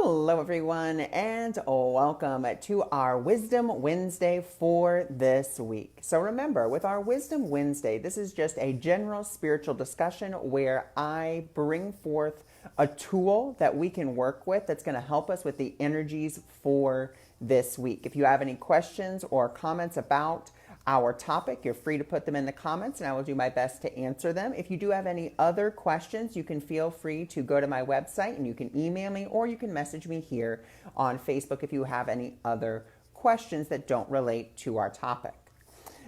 Hello, everyone, and welcome to our Wisdom Wednesday for this week. So remember, with our Wisdom Wednesday, this is just a general spiritual discussion where I bring forth a tool that we can work with that's going to help us with the energies for this week. If you have any questions or comments about our topic, you're free to put them in the comments and I will do my best to answer them. If you do have any other questions, you can feel free to go to my website and you can email me or you can message me here on Facebook if you have any other questions that don't relate to our topic.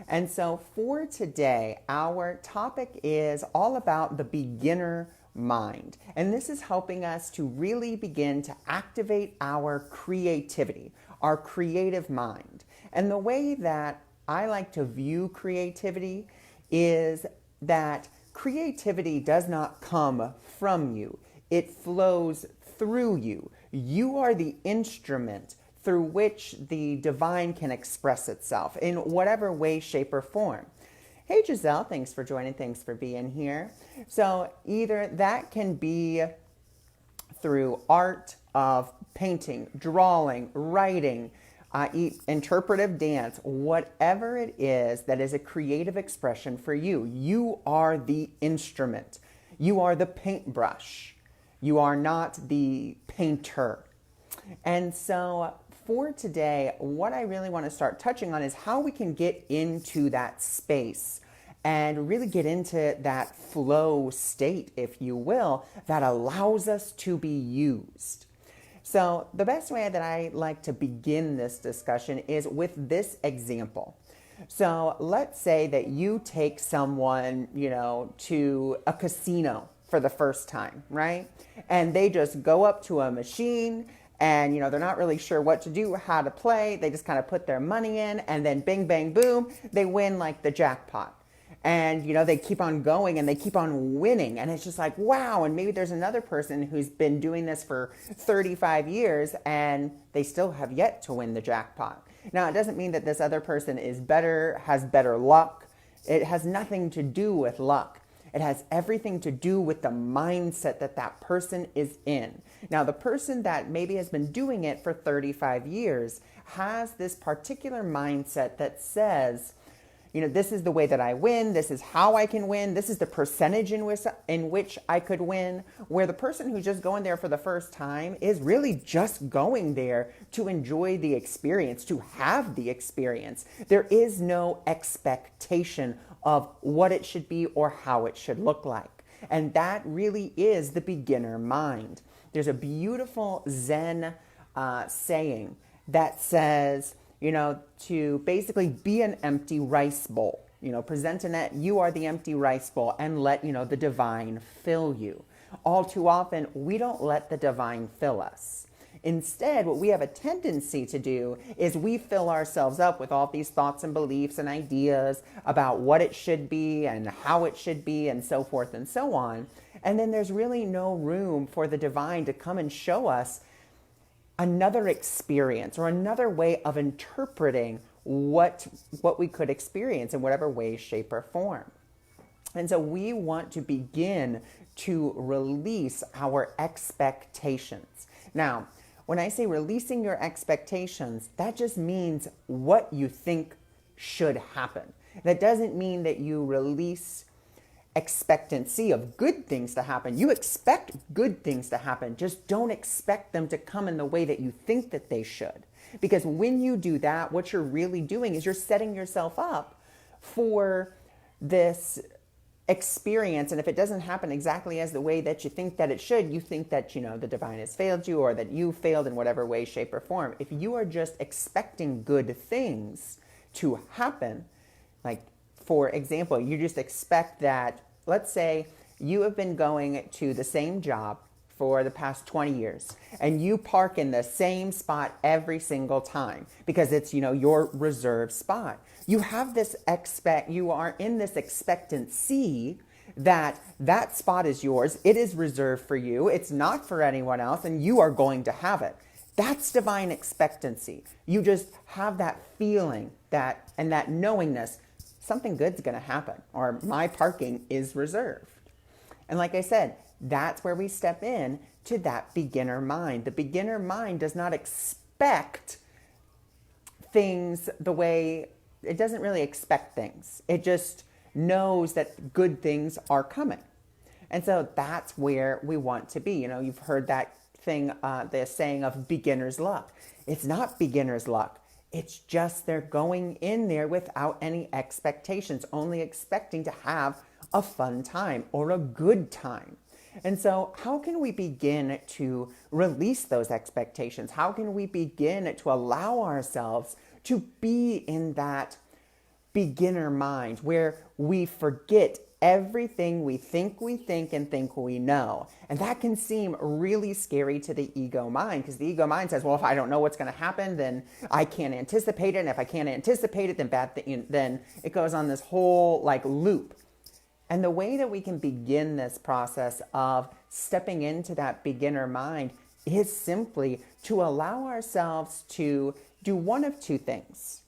And so for today, our topic is all about the beginner mind. And this is helping us to really begin to activate our creativity, our creative mind. And the way that I like to view creativity is that creativity does not come from you. It flows through you. You are the instrument through which the divine can express itself in whatever way, shape, or form. Hey, Giselle, thanks for joining. Thanks for being here. So either that can be through art of painting, drawing, writing, interpretive dance, whatever it is that is a creative expression for you. You are the instrument. You are the paintbrush. You are not the painter. And so for today, what I really want to start touching on is how we can get into that space and really get into that flow state, if you will, that allows us to be used. So the best way that I like to begin this discussion is with this example. So let's say that you take someone, to a casino for the first time, right? And they just go up to a machine and, they're not really sure what to do, how to play. They just kind of put their money in and then bing, bang, boom, they win like the jackpot. And, they keep on going and they keep on winning. And it's just like, wow. And maybe there's another person who's been doing this for 35 years and they still have yet to win the jackpot. Now, it doesn't mean that this other person is better, has better luck. It has nothing to do with luck. It has everything to do with the mindset that that person is in. Now, the person that maybe has been doing it for 35 years has this particular mindset that says, this is the way that I win. This is how I can win. This is the percentage in which I could win. Where the person who's just going there for the first time is really just going there to enjoy the experience, to have the experience. There is no expectation of what it should be or how it should look like. And that really is the beginner mind. There's a beautiful Zen saying that says, to basically be an empty rice bowl, present in it, you are the empty rice bowl and let, the divine fill you. All too often, we don't let the divine fill us. Instead, what we have a tendency to do is we fill ourselves up with all these thoughts and beliefs and ideas about what it should be and how it should be and so forth and so on. And then there's really no room for the divine to come and show us another experience or another way of interpreting what we could experience in whatever way, shape, or form. And so we want to begin to release our expectations. Now, when I say releasing your expectations, that just means what you think should happen. That doesn't mean that you release expectancy of good things to happen. You expect good things to happen. Just don't expect them to come in the way that you think that they should. Because when you do that, what you're really doing is you're setting yourself up for this experience. And if it doesn't happen exactly as the way that you think that it should, you think that, the divine has failed you or that you failed in whatever way, shape, or form. If you are just expecting good things to happen, like, for example, you just expect that, let's say you have been going to the same job for the past 20 years and you park in the same spot every single time because it's, your reserved spot. You have this you are in this expectancy that that spot is yours. It is reserved for you. It's not for anyone else and you are going to have it. That's divine expectancy. You just have that feeling and that knowingness, something good's going to happen or my parking is reserved. And like I said, That's where we step in to that beginner mind. The beginner mind does not expect things the way, it doesn't really expect things. It just knows that good things are coming. And so that's where we want to be. You know, you've heard that thing, the saying of beginner's luck. It's not beginner's luck. It's just they're going in there without any expectations, only expecting to have a fun time or a good time. And so how can we begin to release those expectations? How can we begin to allow ourselves to be in that beginner mind where we forget everything we think and think we know? And that can seem really scary to the ego mind, because the ego mind says, well, if I don't know what's going to happen, then I can't anticipate it. And if I can't anticipate it, then it goes on this whole like loop. And the way that we can begin this process of stepping into that beginner mind is simply to allow ourselves to do one of two things.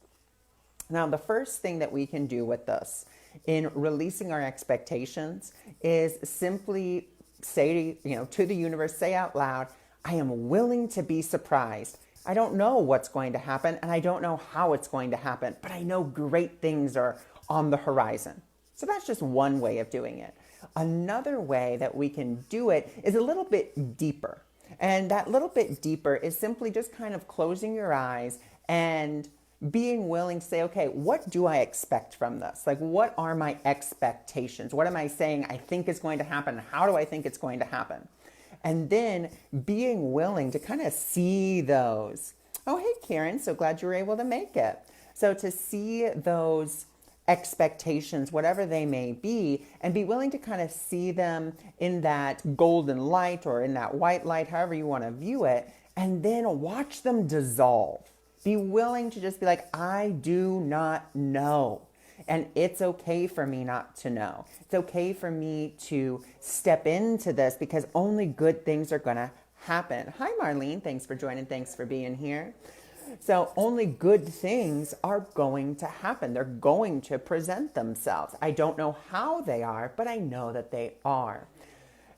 Now, the first thing that we can do with this in releasing our expectations is simply say to the universe, say out loud, I am willing to be surprised. I don't know what's going to happen, and I don't know how it's going to happen, but I know great things are on the horizon. So that's just one way of doing it. Another way that we can do it is a little bit deeper. And that little bit deeper is simply just kind of closing your eyes and being willing to say, okay, what do I expect from this? Like, what are my expectations? What am I saying I think is going to happen? How do I think it's going to happen? And then being willing to kind of see those. Oh, hey, Karen, so glad you were able to make it. So to see those expectations, whatever they may be, and be willing to kind of see them in that golden light or in that white light, however you want to view it, and then watch them dissolve. Be willing to just be like, I do not know. And it's okay for me not to know. It's okay for me to step into this because only good things are going to happen. Hi, Marlene. Thanks for joining. Thanks for being here. So only good things are going to happen. They're going to present themselves. I don't know how they are, but I know that they are.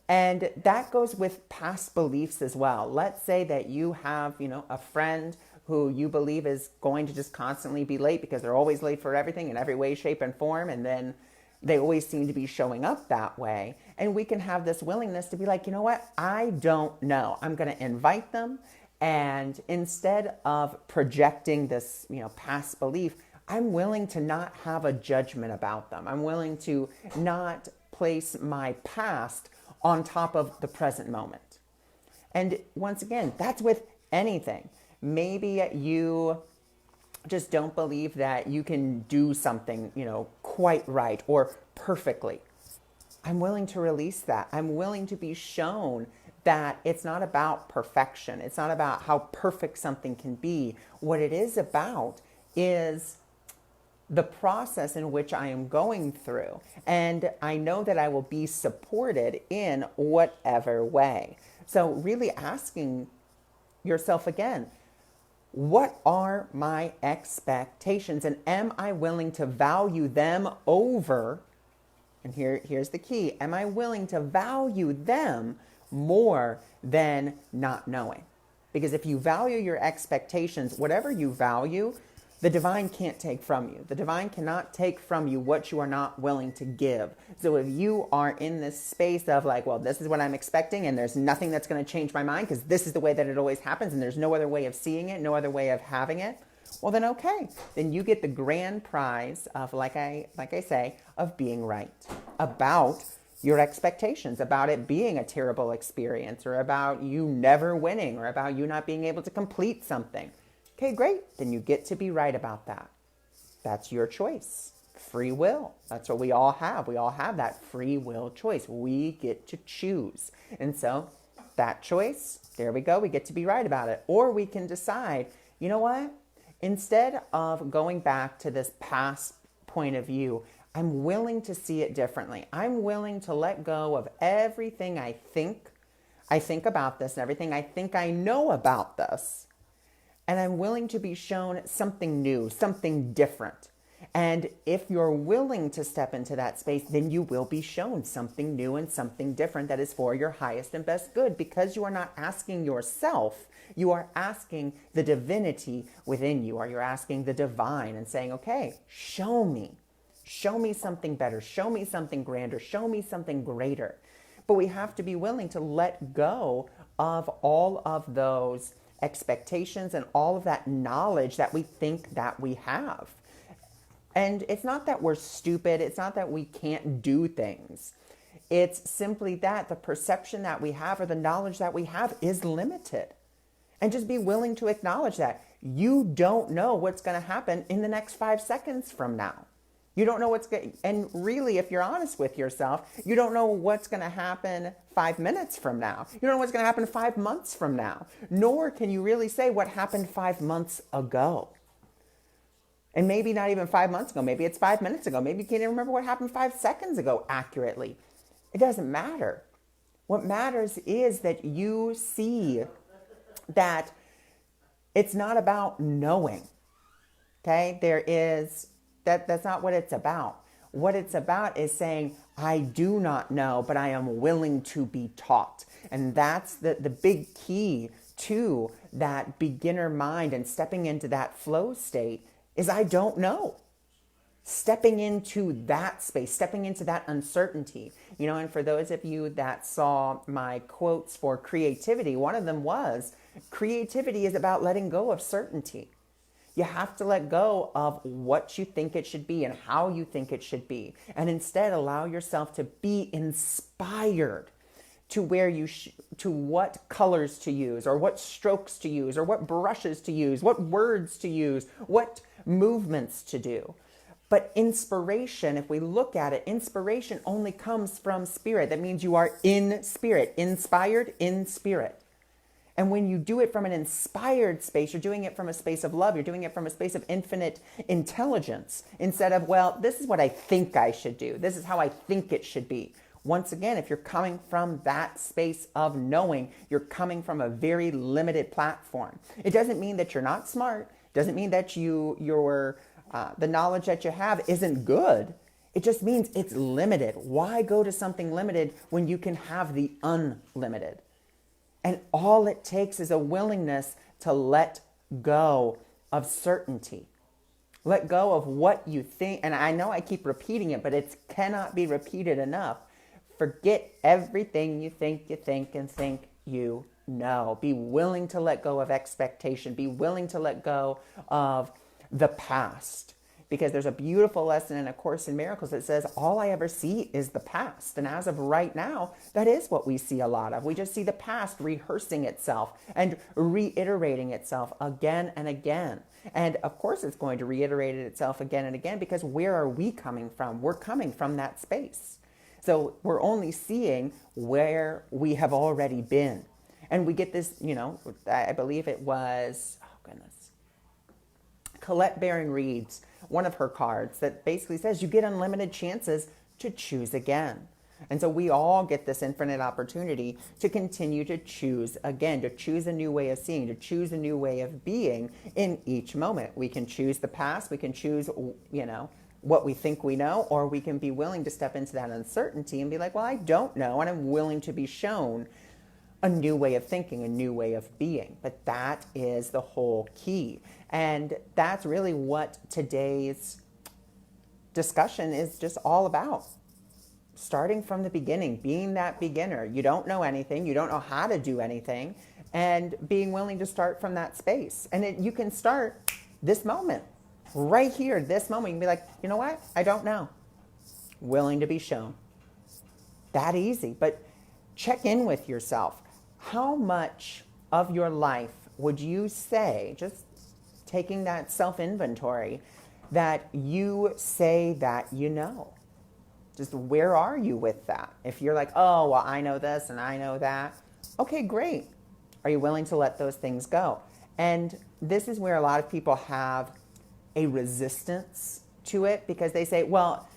And that goes with past beliefs as well. Let's say that you have, a friend who you believe is going to just constantly be late because they're always late for everything in every way, shape, and form. And then they always seem to be showing up that way. And we can have this willingness to be like, you know what? I don't know. I'm going to invite them. And instead of projecting this, past belief, I'm willing to not have a judgment about them. I'm willing to not place my past on top of the present moment. And once again, that's with anything. Maybe you just don't believe that you can do something, quite right or perfectly. I'm willing to release that. I'm willing to be shown that it's not about perfection. It's not about how perfect something can be. What it is about is the process in which I am going through. And I know that I will be supported in whatever way. So really asking yourself again, what are my expectations? And am I willing to value them over, and here's the key, am I willing to value them more than not knowing? Because if you value your expectations, whatever you value, the divine can't take from you. The divine cannot take from you what you are not willing to give. So if you are in this space of like, well, this is what I'm expecting and there's nothing that's going to change my mind because this is the way that it always happens and there's no other way of seeing it, no other way of having it, well then okay. Then you get the grand prize of, like I say, of being right about your expectations, about it being a terrible experience or about you never winning or about you not being able to complete something. Okay, great. Then you get to be right about that. That's your choice. Free will. That's what we all have. We all have that free will choice. We get to choose. And so that choice, there we go. We get to be right about it. Or we can decide, you know what? Instead of going back to this past point of view, I'm willing to see it differently. I'm willing to let go of everything I think about this and everything I think I know about this. And I'm willing to be shown something new, something different. And if you're willing to step into that space, then you will be shown something new and something different that is for your highest and best good, because you are not asking yourself, you are asking the divinity within you, or you're asking the divine and saying, okay, show me something better, show me something grander, show me something greater. But we have to be willing to let go of all of those expectations and all of that knowledge that we think that we have. And it's not that we're stupid. It's not that we can't do things. It's simply that the perception that we have or the knowledge that we have is limited. And just be willing to acknowledge that. You don't know what's going to happen in the next 5 seconds from now. You don't know what's going, and really, if you're honest with yourself, you don't know what's going to happen 5 minutes from now. You don't know what's going to happen 5 months from now. Nor can you really say what happened 5 months ago. And maybe not even 5 months ago. Maybe it's 5 minutes ago. Maybe you can't even remember what happened 5 seconds ago accurately. It doesn't matter. What matters is that you see that it's not about knowing. Okay? That's not what it's about. What it's about is saying, I do not know, but I am willing to be taught. And that's the big key to that beginner mind and stepping into that flow state is I don't know. Stepping into that space, stepping into that uncertainty. And for those of you that saw my quotes for creativity, one of them was, creativity is about letting go of certainty. You have to let go of what you think it should be and how you think it should be. And instead allow yourself to be inspired to where to what colors to use, or what strokes to use, or what brushes to use, what words to use, what movements to do. But inspiration, if we look at it, inspiration only comes from spirit. That means you are in spirit, inspired in spirit. And when you do it from an inspired space, you're doing it from a space of love. You're doing it from a space of infinite intelligence instead of, well, this is what I think I should do. This is how I think it should be. Once again, if you're coming from that space of knowing, you're coming from a very limited platform. It doesn't mean that you're not smart. It doesn't mean that the knowledge that you have isn't good. It just means it's limited. Why go to something limited when you can have the unlimited? And all it takes is a willingness to let go of certainty. Let go of what you think. And I know I keep repeating it, but it cannot be repeated enough. Forget everything you think and think you know. Be willing to let go of expectation. Be willing to let go of the past. Because there's a beautiful lesson in A Course in Miracles that says, all I ever see is the past. And as of right now, that is what we see a lot of. We just see the past rehearsing itself and reiterating itself again and again. And of course, it's going to reiterate itself again and again, because where are we coming from? We're coming from that space. So we're only seeing where we have already been. And we get this, I believe it was, Colette Baring-Reid's, one of her cards that basically says you get unlimited chances to choose again. And so we all get this infinite opportunity to continue to choose again, to choose a new way of seeing, to choose a new way of being in each moment. We can choose the past, we can choose, what we think we know, or we can be willing to step into that uncertainty and be like, well, I don't know, and I'm willing to be shown a new way of thinking, a new way of being. But that is the whole key. And that's really what today's discussion is just all about. Starting from the beginning, being that beginner. You don't know anything. You don't know how to do anything. And being willing to start from that space. And you can start this moment, right here, this moment. You can be like, you know what? I don't know. Willing to be shown. That easy. But check in with yourself. How much of your life would you say, just taking that self-inventory, that you say that you know? Just where are you with that? If you're like, oh, well, I know this and I know that. Okay, great. Are you willing to let those things go? And this is where a lot of people have a resistance to it, because they say, well,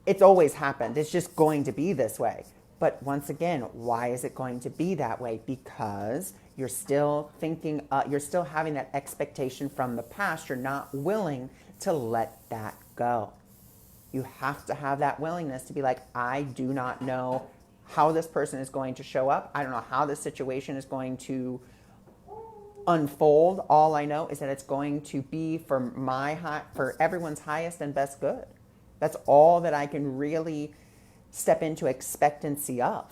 it's always happened. It's just going to be this way. But once again, why is it going to be that way? Because you're still thinking, you're still having that expectation from the past. You're not willing to let that go. You have to have that willingness to be like, I do not know how this person is going to show up. I don't know how this situation is going to unfold. All I know is that it's going to be for everyone's highest and best good. That's all that I can really step into expectancy of.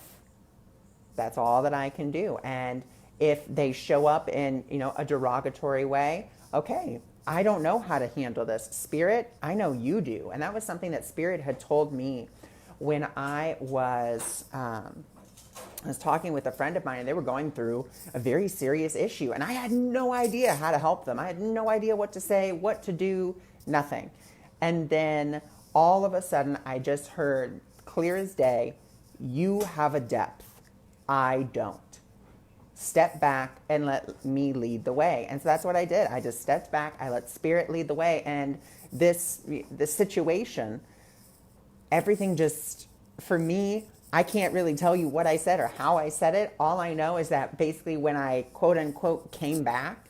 That's all that I can do. And if they show up in, a derogatory way, okay, I don't know how to handle this. Spirit, I know you do. And that was something that Spirit had told me when I was talking with a friend of mine, and they were going through a very serious issue. And I had no idea how to help them. I had no idea what to say, what to do, nothing. And then all of a sudden, I just heard clear as day, you have a depth. I don't. Step back and let me lead the way. And so that's what I did. I just stepped back. I let Spirit lead the way. And this situation, everything just, for me, I can't really tell you what I said or how I said it. All I know is that basically when I quote unquote came back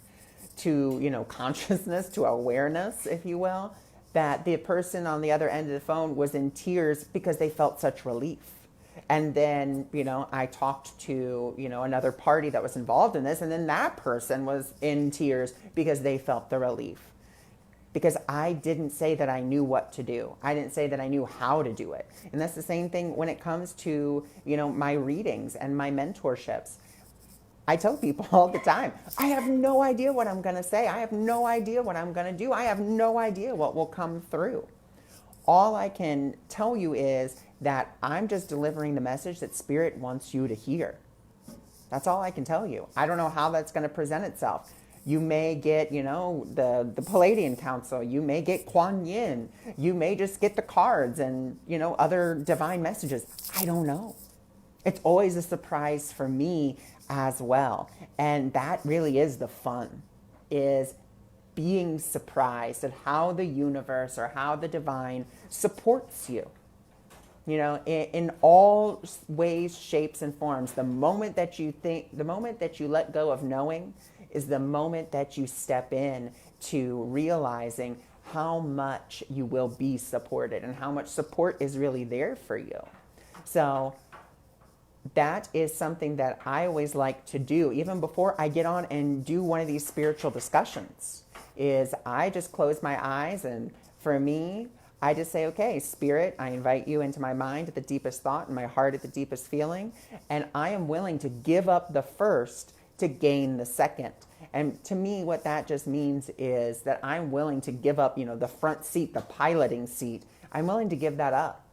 to, consciousness, to awareness, if you will, that the person on the other end of the phone was in tears because they felt such relief. And then, I talked to, another party that was involved in this. And then that person was in tears because they felt the relief. Because I didn't say that I knew what to do. I didn't say that I knew how to do it. And that's the same thing when it comes to, my readings and my mentorships. I tell people all the time, I have no idea what I'm going to say. I have no idea what I'm going to do. I have no idea what will come through. All I can tell you is that I'm just delivering the message that Spirit wants you to hear. That's all I can tell you. I don't know how that's going to present itself. You may get, the Palladian Council. You may get Kuan Yin. You may just get the cards and, other divine messages. I don't know. It's always a surprise for me as well. And that really is the fun, is being surprised at how the universe or how the divine supports you. In all ways, shapes, and forms. The moment that you let go of knowing is the moment that you step in to realizing how much you will be supported and how much support is really there for you. So that is something that I always like to do, even before I get on and do one of these spiritual discussions, is I just close my eyes, and for me, I just say, okay, Spirit, I invite you into my mind at the deepest thought and my heart at the deepest feeling, and I am willing to give up the first to gain the second. And to me, what that just means is that I'm willing to give up, the front seat, the piloting seat. I'm willing to give that up.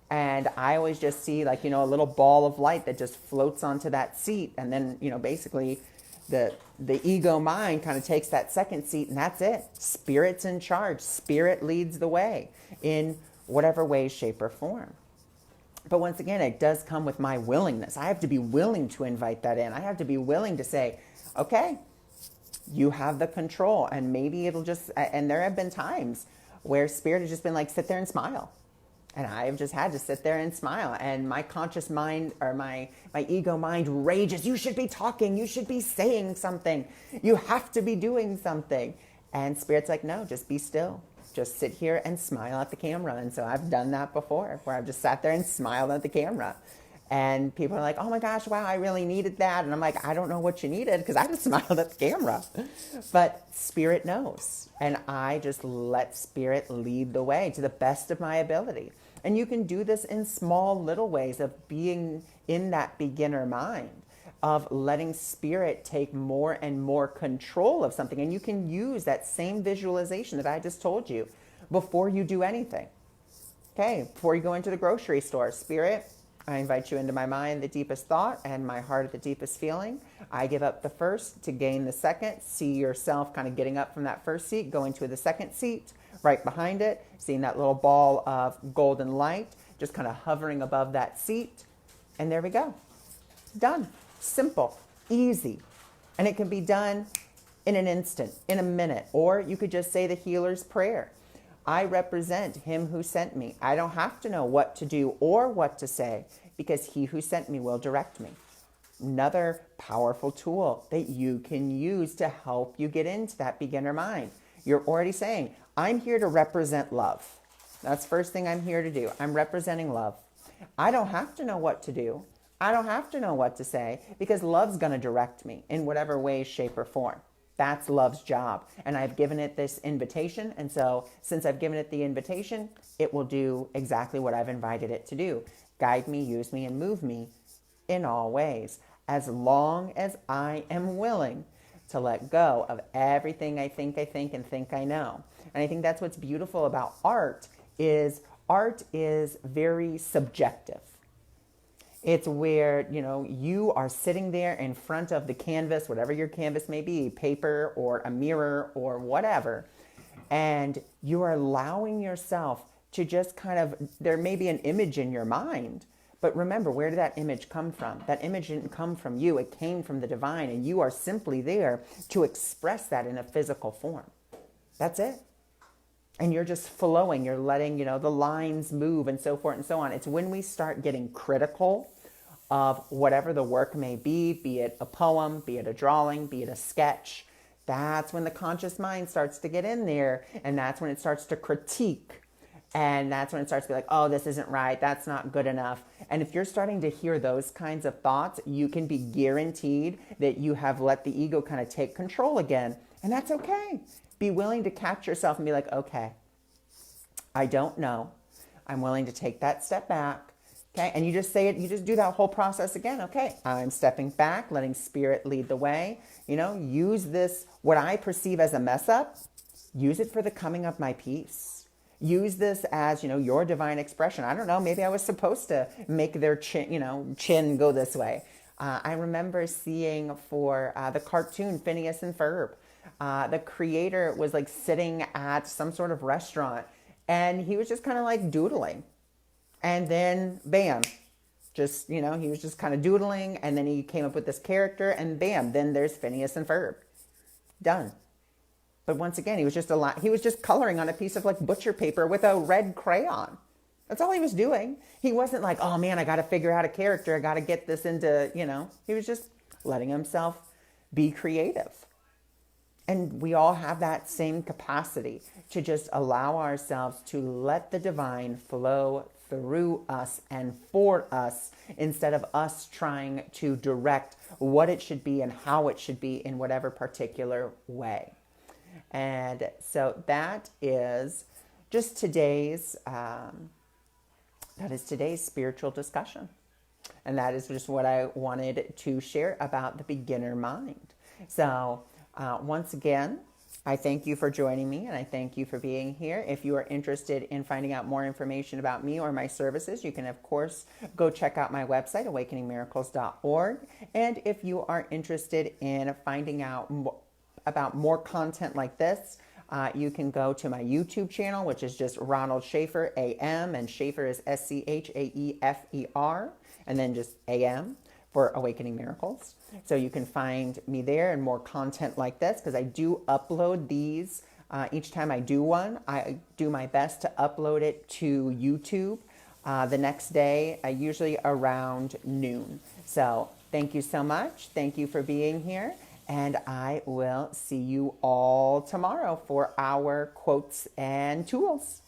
And I always just see a little ball of light that just floats onto that seat. And then, basically the ego mind kind of takes that second seat, and that's it. Spirit's in charge. Spirit leads the way in whatever way, shape, or form. But once again, it does come with my willingness. I have to be willing to invite that in. I have to be willing to say, okay, you have the control. And maybe it'll just, and there have been times where Spirit has just been like, sit there and smile. And I've just had to sit there and smile. And my conscious mind, or my ego mind, rages. You should be talking. You should be saying something. You have to be doing something. And Spirit's like, no, just be still. Just sit here and smile at the camera. And so I've done that before, where I've just sat there and smiled at the camera. And people are like, oh my gosh, wow, I really needed that. And I'm like, I don't know what you needed, because I just smiled at the camera. But Spirit knows. And I just let Spirit lead the way to the best of my ability. And you can do this in small little ways of being in that beginner mind, of letting Spirit take more and more control of something. And you can use that same visualization that I just told you before you do anything. Okay, before you go into the grocery store, Spirit, I invite you into my mind, the deepest thought, and my heart, the deepest feeling. I give up the first to gain the second. See yourself kind of getting up from that first seat, going to the second seat, right behind it, seeing that little ball of golden light, just kind of hovering above that seat. And there we go. Done. Simple, easy. And it can be done in an instant, in a minute. Or you could just say the healer's prayer. I represent him who sent me. I don't have to know what to do or what to say, because he who sent me will direct me. Another powerful tool that you can use to help you get into that beginner mind. You're already saying, I'm here to represent love. That's the first thing I'm here to do. I'm representing love. I don't have to know what to do. I don't have to know what to say because love's going to direct me in whatever way, shape, or form. That's love's job. And I've given it this invitation. And so since I've given it the invitation, it will do exactly what I've invited it to do. Guide me, use me, and move me in all ways, as long as I am willing to let go of everything I think, and think I know. And I think that's what's beautiful about art is very subjective. It's where, you are sitting there in front of the canvas, whatever your canvas may be, paper or a mirror or whatever, and you are allowing yourself to just there may be an image in your mind, but remember, where did that image come from? That image didn't come from you. It came from the divine, and you are simply there to express that in a physical form. That's it. And you're just flowing. You're letting, the lines move and so forth and so on. It's when we start getting critical of whatever the work may be it a poem, be it a drawing, be it a sketch, that's when the conscious mind starts to get in there, and that's when it starts to critique. And that's when it starts to be like, oh, this isn't right. That's not good enough. And if you're starting to hear those kinds of thoughts, you can be guaranteed that you have let the ego kind of take control again. And that's okay. Be willing to catch yourself and be like, okay, I don't know. I'm willing to take that step back. Okay. And you just say it, you just do that whole process again. Okay. I'm stepping back, letting spirit lead the way. Use this, what I perceive as a mess up, use it for the coming of my peace. Use this as, your divine expression. I don't know, maybe I was supposed to make their chin go this way. I remember seeing for the cartoon Phineas and Ferb, the creator was like sitting at some sort of restaurant, and he was just kind of like doodling. And then bam, just, he was just kind of doodling, and then he came up with this character, and bam, then there's Phineas and Ferb. Done. But once again, he was just coloring on a piece of like butcher paper with a red crayon. That's all he was doing. He wasn't like, oh man, I got to figure out a character. I got to get this into, he was just letting himself be creative. And we all have that same capacity to just allow ourselves to let the divine flow through us and for us, instead of us trying to direct what it should be and how it should be in whatever particular way. And so that is just today's spiritual discussion. And that is just what I wanted to share about the beginner mind. So once again, I thank you for joining me, and I thank you for being here. If you are interested in finding out more information about me or my services, you can, of course, go check out my website, awakeningmiracles.org. And if you are interested in finding out about more content like this, you can go to my YouTube channel, which is just Ronald Schaefer, AM, and Schaefer is Schaefer, and then just AM for Awakening Miracles. So you can find me there and more content like this, because I do upload these. Each time I do one, I do my best to upload it to YouTube the next day, usually around noon. So thank you so much. Thank you for being here. And I will see you all tomorrow for our quotes and tools.